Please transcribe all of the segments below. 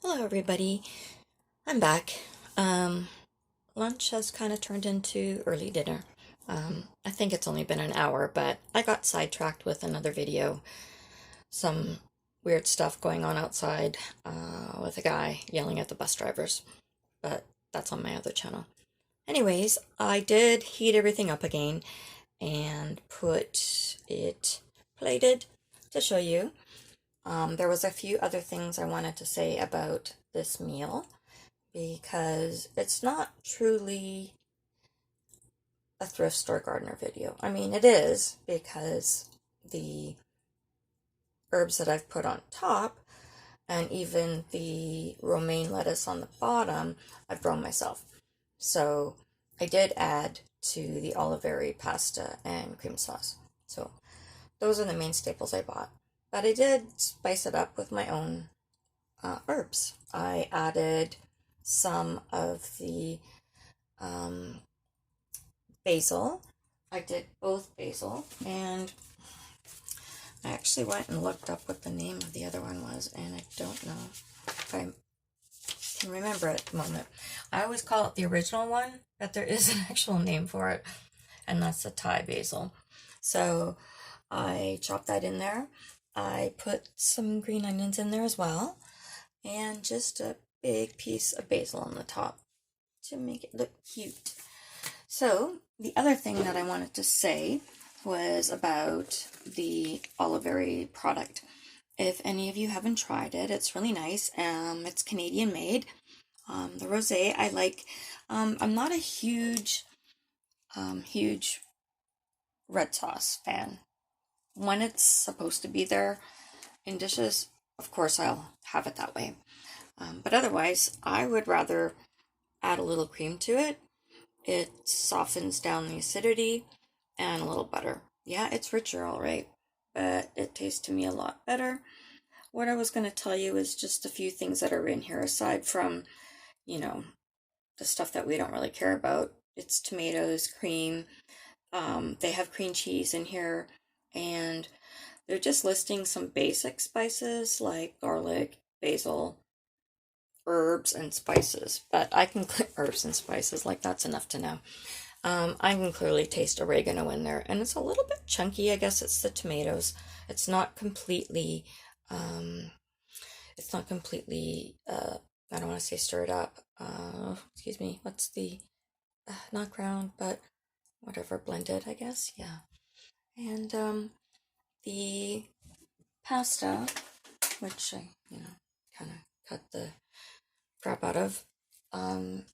Hello everybody, I'm back. Um, Lunch has kind of turned into early dinner. I think it's only been an hour, but I got sidetracked with another video. Some weird stuff going on outside with a guy yelling at the bus drivers, but that's on my other channel. Anyways, I did heat everything up again and put it plated to show you. There was a few other things I wanted to say about this meal because it's not truly a thrift store gardener video. I mean, it is because the herbs that I've put on top and even the romaine lettuce on the bottom, I've grown myself. So I did add to the Olivieri pasta and cream sauce. So those are the main staples I bought. But I did spice it up with my own herbs. I added some of the um, basil. I did both basil, and I actually went and looked up what the name of the other one was, and I don't know if I can remember it at the moment. I always call it the original one, but there is an actual name for it, and that's the Thai basil. So I chopped that in there. I put some green onions in there as well, and just a big piece of basil on the top to make it look cute. So the other thing that I wanted to say was about the Olivieri product. If any of you haven't tried it, it's really nice. It's Canadian made. The rosé I like. I'm not a huge red sauce fan. When it's supposed to be there in dishes, of course I'll have it that way. But otherwise, I would rather add a little cream to it. It softens down the acidity and a little butter. Yeah, it's richer, all right, but it tastes to me a lot better. What I was going to tell you is just a few things that are in here aside from, you know, the stuff that we don't really care about. It's tomatoes, cream. They have cream cheese in here, and they're just listing some basic spices like garlic, basil, herbs, and spices. But I can herbs and spices, like that's enough to know. I can clearly taste oregano in there, and it's a little bit chunky. I guess it's the tomatoes. It's not completely, um, it's not completely, I don't want to say stirred up. Excuse me, what's the, not ground, but whatever, blended, I guess. Yeah. And the pasta, which I, kind of cut the crap out of, um,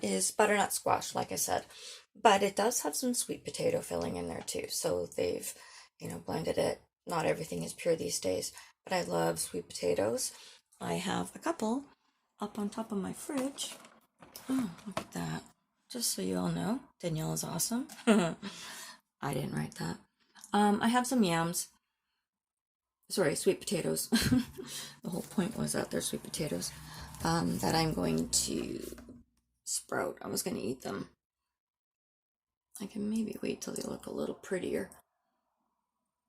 is butternut squash, like I said. But it does have some sweet potato filling in there too. So they've, blended it. Not everything is pure these days, but I love sweet potatoes. I have a couple up on top of my fridge. Oh, look at that. Just so you all know, Danielle is awesome. I didn't write that. I have some yams. Sorry, sweet potatoes. The whole point was that they're sweet potatoes that I'm going to sprout. I was going to eat them. I can maybe wait till they look a little prettier.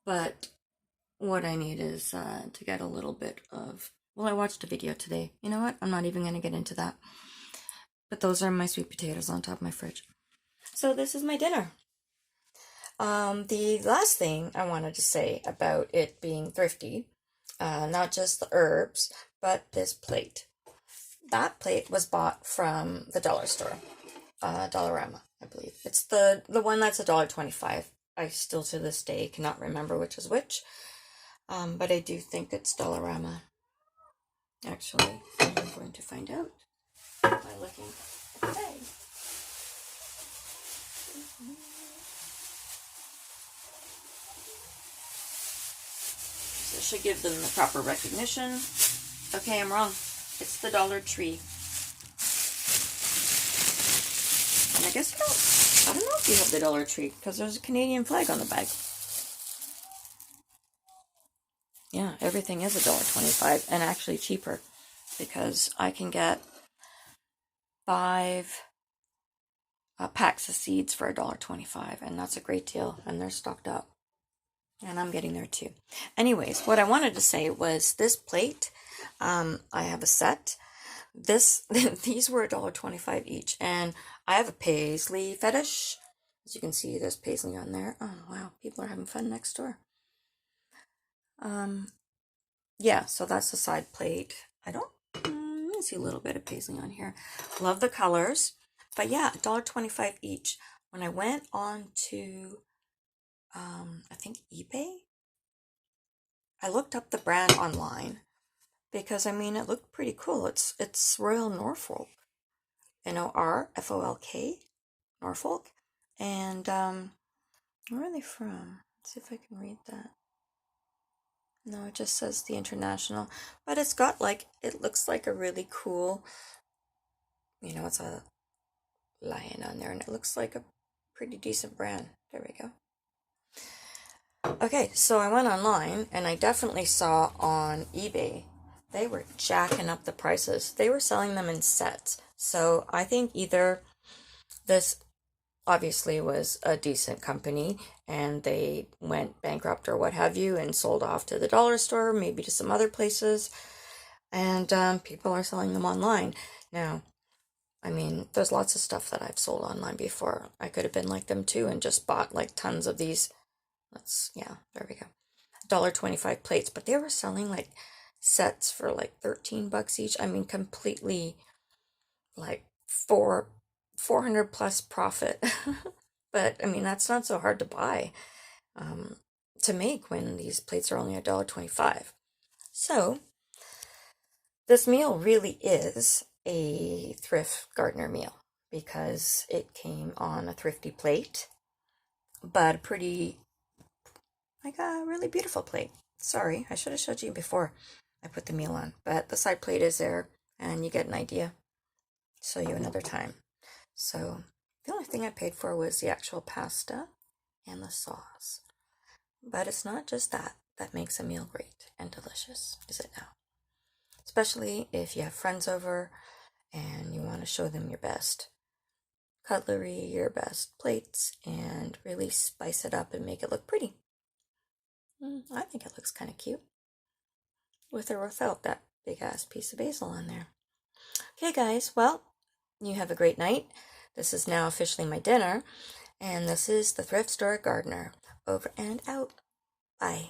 But what I need is to get a little bit of. Well, I watched a video today. You know what? I'm not even going to get into that. But those are my sweet potatoes on top of my fridge. So this is my dinner. The last thing I wanted to say about it being thrifty, not just the herbs, but this plate. That plate was bought from the dollar store, Dollarama, I believe. It's the one that's $1.25. I still to this day cannot remember which is which, but I do think it's Dollarama. Actually, I'm going to find out by looking at the bag. So should give them the proper recognition. Okay, I'm wrong. It's the Dollar Tree. And I guess I don't know if you have the Dollar Tree because there's a Canadian flag on the bag. Yeah, everything is $1.25 and actually cheaper because I can get 5 packs of seeds for $1.25, and that's a great deal, and they're stocked up. And I'm getting there too. Anyways, what I wanted to say was this plate, I have a set. These were $1.25 each, and I have a paisley fetish. As you can see, there's paisley on there. Oh wow, people are having fun next door. Yeah, so that's the side plate. I don't see a little bit of paisley on here. Love the colors, but yeah, $1.25 each. When I went on to I think eBay, I looked up the brand online because I mean it looked pretty cool. It's Royal Norfolk, Norfolk, Norfolk, and where are they from? Let's see if I can read that. No, it just says the international, but it's got like it looks like a really cool, it's a lion on there, and it looks like a pretty decent brand. There we go. Okay, so I went online and I definitely saw on eBay they were jacking up the prices. They were selling them in sets. So I think either this obviously was a decent company and they went bankrupt or what have you and sold off to the dollar store, maybe to some other places, and people are selling them online. Now, I mean, there's lots of stuff that I've sold online before. I could have been like them too and just bought like tons of these. Yeah, there we go. $1.25 plates, but they were selling like sets for like $13 each. I mean, completely like 400 plus profit. But I mean, that's not so hard to buy, to make when these plates are only $1.25. So this meal really is a thrift gardener meal because it came on a thrifty plate, but a pretty, like a really beautiful plate. Sorry, I should have showed you before I put the meal on, but the side plate is there and you get an idea. Show you another time. So the only thing I paid for was the actual pasta and the sauce. But it's not just that that makes a meal great and delicious, is it now? Especially if you have friends over and you want to show them your best cutlery, your best plates, and really spice it up and make it look pretty. I think it looks kind of cute, with or without that big ass piece of basil on there. Okay, guys, well, you have a great night. This is now officially my dinner, and this is the Thrift Store Gardener. Over and out. Bye.